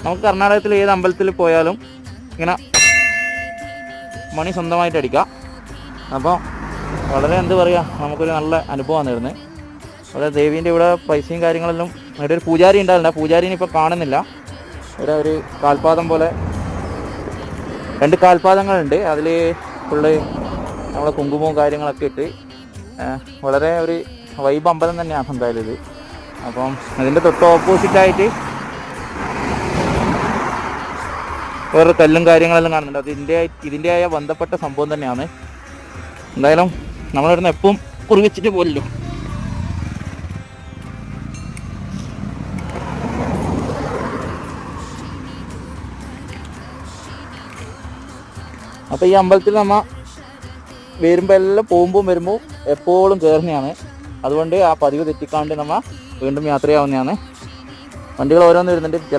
നമുക്ക് കർണാടകത്തിൽ ഏത് അമ്പലത്തിൽ പോയാലും ഇങ്ങനെ മണി സ്വന്തമായിട്ട് അടിക്കാം. അപ്പോൾ വളരെ എന്താ പറയുക, നമുക്കൊരു നല്ല അനുഭവമാണ് വരുന്നത്. അവിടെ ദേവീൻ്റെ ഇവിടെ പൈസയും കാര്യങ്ങളെല്ലാം. ഇവിടെ ഒരു പൂജാരി ഉണ്ടാവില്ല, പൂജാരിനെ ഇപ്പോൾ കാണുന്നില്ല. ഇവിടെ ഒരു കാൽപാദം പോലെ 2 കാൽപാദങ്ങളുണ്ട്. അതിൽ ഫുള്ള് നമ്മളെ കുങ്കുമവും കാര്യങ്ങളൊക്കെ ഇട്ട് വളരെ ഒരു വൈബ് അമ്പലം തന്നെയാണ് എന്തായാലും ഇത്. അപ്പം അതിൻ്റെ തൊട്ട് ഓപ്പോസിറ്റായിട്ട് വേറെ കല്ലും കാര്യങ്ങളെല്ലാം കാണുന്നുണ്ട്. അത് ഇതിൻ്റെയായ ബന്ധപ്പെട്ട സംഭവം തന്നെയാണ്. എന്തായാലും നമ്മളിവിടുന്ന് എപ്പം കുറി വെച്ചിട്ട് പോലല്ലോ. അപ്പോൾ ഈ അമ്പലത്തിൽ നമ്മൾ വരുമ്പോൾ എല്ലാം വരുമ്പോൾ എപ്പോഴും കയറുന്നതാണ്. അതുകൊണ്ട് ആ പതിവ് തെറ്റിക്കാണ്ട് നമ്മൾ വീണ്ടും യാത്രയാവുന്നതാണ്. വണ്ടികൾ ഓരോന്ന് വരുന്നുണ്ട്.